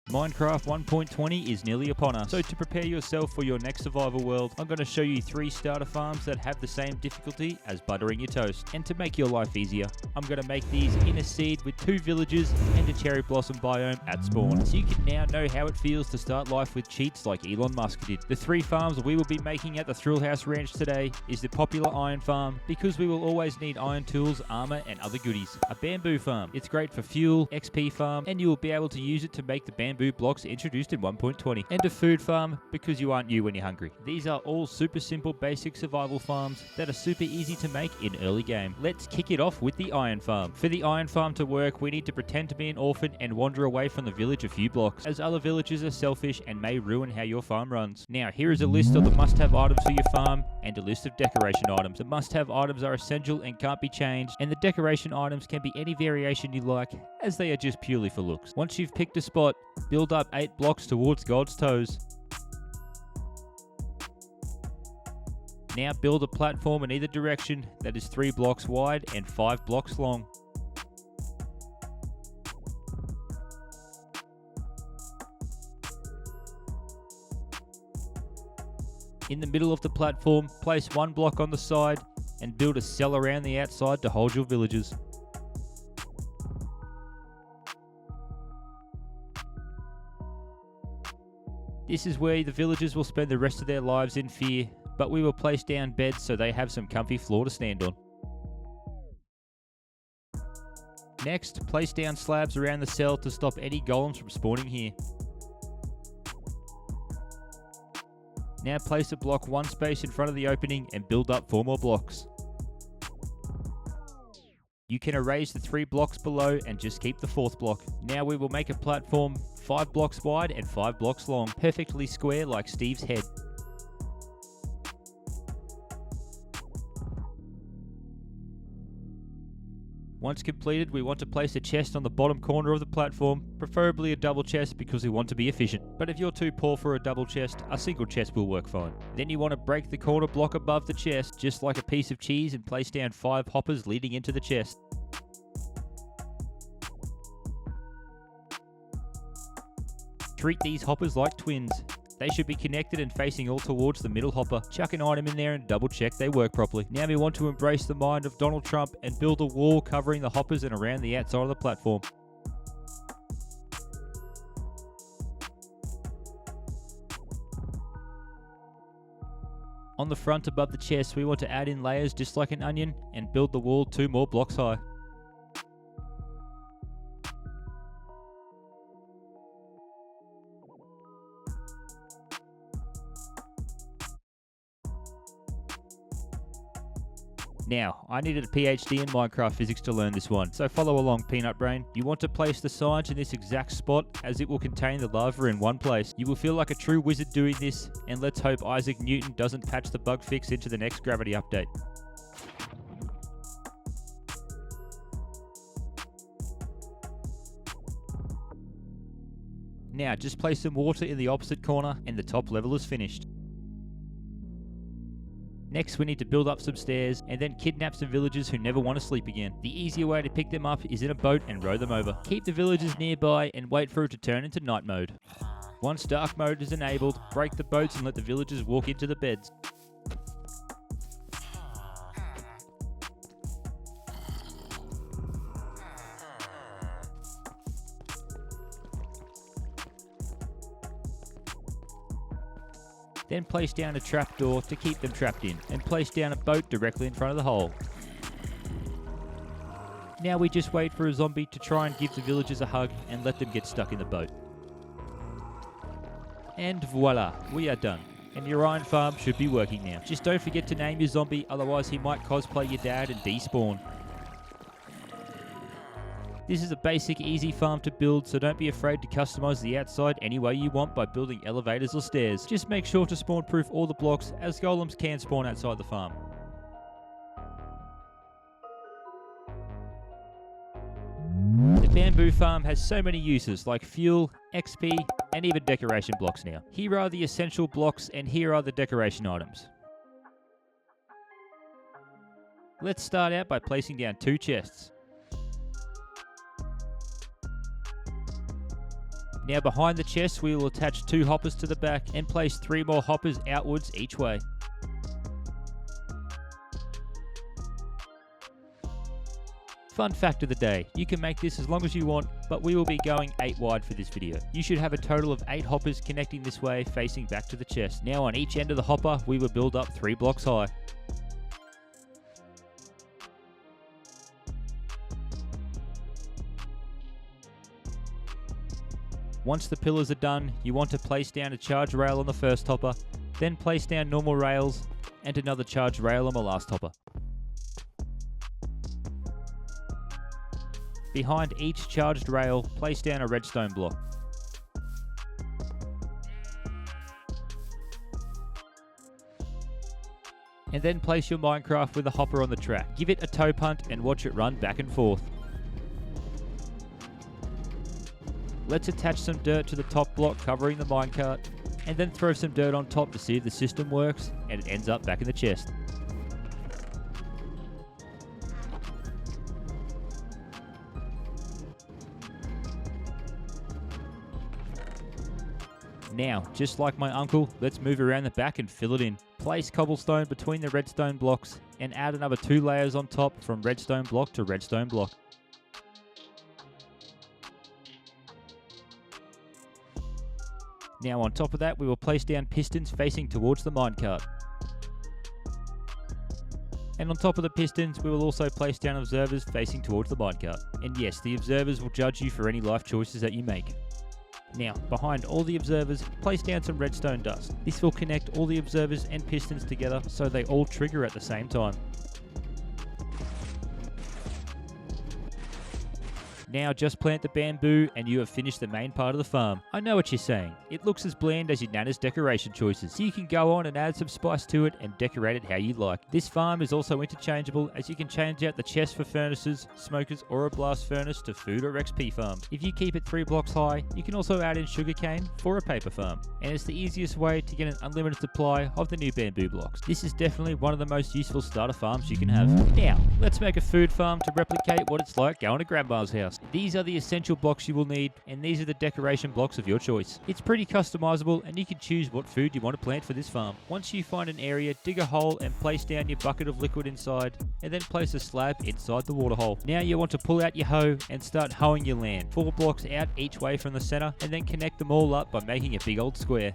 Minecraft 1.20 is nearly upon us, so to prepare yourself for your next survival world, I'm going to show you 3 starter farms that have the same difficulty as buttering your toast. And to make your life easier, I'm going to make these in a seed with 2 villages and a cherry blossom biome at spawn, so you can now know how it feels to start life with cheats like Elon Musk did. The 3 farms we will be making at the Thrill House Ranch today is the popular iron farm, because we will always need iron tools, armor, and other goodies. A bamboo farm, it's great for fuel, XP farm, and you will be able to use it to make the bamboo blocks introduced in 1.20. And a food farm, because you aren't you when you're hungry. These are all super simple basic survival farms that are super easy to make in early game. Let's kick it off with the iron farm. For the iron farm to work, we need to pretend to be an orphan and wander away from the village a few blocks, as other villagers are selfish and may ruin how your farm runs. Now, here is a list of the must-have items for your farm and a list of decoration items. The must-have items are essential and can't be changed, and the decoration items can be any variation you like, as they are just purely for looks. Once you've picked a spot, build up 8 blocks towards God's toes. Now build a platform in either direction that is 3 blocks wide and 5 blocks long. In the middle of the platform, place 1 block on the side and build a cell around the outside to hold your villagers. This is where the villagers will spend the rest of their lives in fear, but we will place down beds so they have some comfy floor to stand on. Next, place down slabs around the cell to stop any golems from spawning here. Now place a block 1 space in front of the opening and build up 4 more blocks. You can erase the 3 blocks below and just keep the 4th block. Now we will make a platform 5 blocks wide and 5 blocks long, perfectly square like Steve's head. Once completed, we want to place a chest on the bottom corner of the platform, preferably a double chest because we want to be efficient. But if you're too poor for a double chest, a single chest will work fine. Then you want to break the corner block above the chest, just like a piece of cheese, and place down 5 hoppers leading into the chest. Treat these hoppers like twins. They should be connected and facing all towards the middle hopper. Chuck an item in there and double check they work properly. Now we want to embrace the mind of Donald Trump and build a wall covering the hoppers and around the outside of the platform. On the front above the chest, we want to add in layers just like an onion and build the wall 2 more blocks high. Now, I needed a PhD in Minecraft physics to learn this one, so follow along, Peanut Brain. You want to place the signs in this exact spot, as it will contain the lava in one place. You will feel like a true wizard doing this, and let's hope Isaac Newton doesn't patch the bug fix into the next gravity update. Now, just place some water in the opposite corner, and the top level is finished. Next, we need to build up some stairs and then kidnap some villagers who never want to sleep again. The easier way to pick them up is in a boat and row them over. Keep the villagers nearby and wait for it to turn into night mode. Once dark mode is enabled, break the boats and let the villagers walk into the beds. Then place down a trapdoor to keep them trapped in, and place down a boat directly in front of the hole. Now we just wait for a zombie to try and give the villagers a hug and let them get stuck in the boat. And voila, we are done. And your iron farm should be working now. Just don't forget to name your zombie, otherwise he might cosplay your dad and despawn. This is a basic, easy farm to build, so don't be afraid to customize the outside any way you want by building elevators or stairs. Just make sure to spawn-proof all the blocks, as golems can spawn outside the farm. The bamboo farm has so many uses, like fuel, XP, and even decoration blocks now. Here are the essential blocks, and here are the decoration items. Let's start out by placing down 2 chests. Now behind the chest we will attach 2 hoppers to the back and place 3 more hoppers outwards each way. Fun fact of the day, you can make this as long as you want, but we will be going 8 wide for this video. You should have a total of 8 hoppers connecting this way facing back to the chest. Now on each end of the hopper we will build up 3 blocks high. Once the pillars are done, you want to place down a charge rail on the first hopper, then place down normal rails and another charge rail on the last hopper. Behind each charged rail, place down a redstone block. And then place your minecraft with a hopper on the track. Give it a toe punt and watch it run back and forth. Let's attach some dirt to the top block covering the minecart, and then throw some dirt on top to see if the system works, and it ends up back in the chest. Now, just like my uncle, let's move around the back and fill it in. Place cobblestone between the redstone blocks and add another 2 layers on top from redstone block to redstone block. Now on top of that we will place down pistons facing towards the minecart. And on top of the pistons we will also place down observers facing towards the minecart. And yes, the observers will judge you for any life choices that you make. Now, behind all the observers, place down some redstone dust. This will connect all the observers and pistons together so they all trigger at the same time. Now just plant the bamboo and you have finished the main part of the farm. I know what you're saying. It looks as bland as your nana's decoration choices, so you can go on and add some spice to it and decorate it how you like. This farm is also interchangeable, as you can change out the chest for furnaces, smokers or a blast furnace to food or XP farms. If you keep it 3 blocks high, you can also add in sugarcane for a paper farm. And it's the easiest way to get an unlimited supply of the new bamboo blocks. This is definitely one of the most useful starter farms you can have. Now, let's make a food farm to replicate what it's like going to grandma's house. These are the essential blocks you will need, and these are the decoration blocks of your choice. It's pretty customizable and you can choose what food you want to plant for this farm. Once you find an area, dig a hole and place down your bucket of liquid inside, and then place a slab inside the water hole. Now you want to pull out your hoe and start hoeing your land, 4 blocks out each way from the center, and then connect them all up by making a big old square.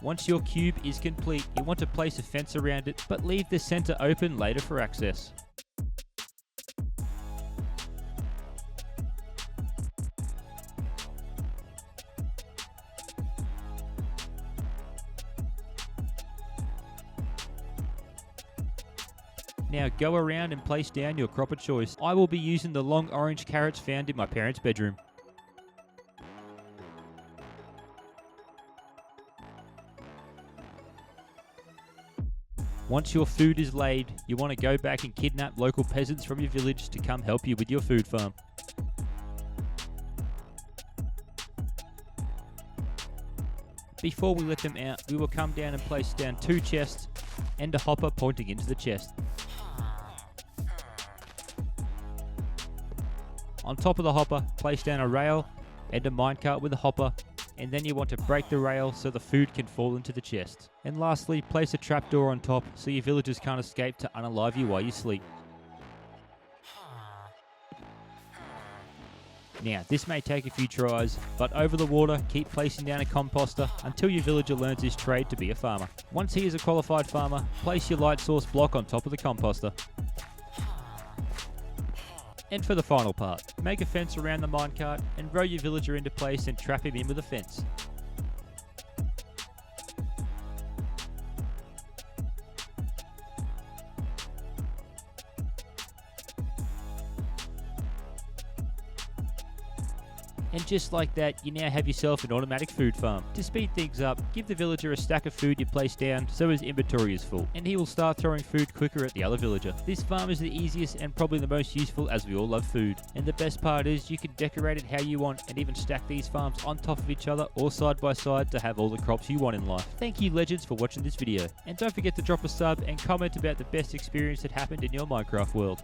Once your cube is complete, you want to place a fence around it, but leave the center open later for access. Now go around and place down your crop of choice. I will be using the long orange carrots found in my parents' bedroom. Once your food is laid, you want to go back and kidnap local peasants from your village to come help you with your food farm. Before we let them out, we will come down and place down 2 chests and a hopper pointing into the chest. On top of the hopper, place down a rail and a minecart with a hopper, and then you want to break the rail so the food can fall into the chest. And lastly, place a trapdoor on top so your villagers can't escape to unalive you while you sleep. Now, this may take a few tries, but over the water, keep placing down a composter until your villager learns his trade to be a farmer. Once he is a qualified farmer, place your light source block on top of the composter. And for the final part, make a fence around the minecart and row your villager into place and trap him in with a fence. And just like that, you now have yourself an automatic food farm. To speed things up, give the villager a stack of food you place down so his inventory is full, and he will start throwing food quicker at the other villager. This farm is the easiest and probably the most useful, as we all love food. And the best part is you can decorate it how you want and even stack these farms on top of each other or side by side to have all the crops you want in life. Thank you legends for watching this video, and don't forget to drop a sub and comment about the best experience that happened in your Minecraft world.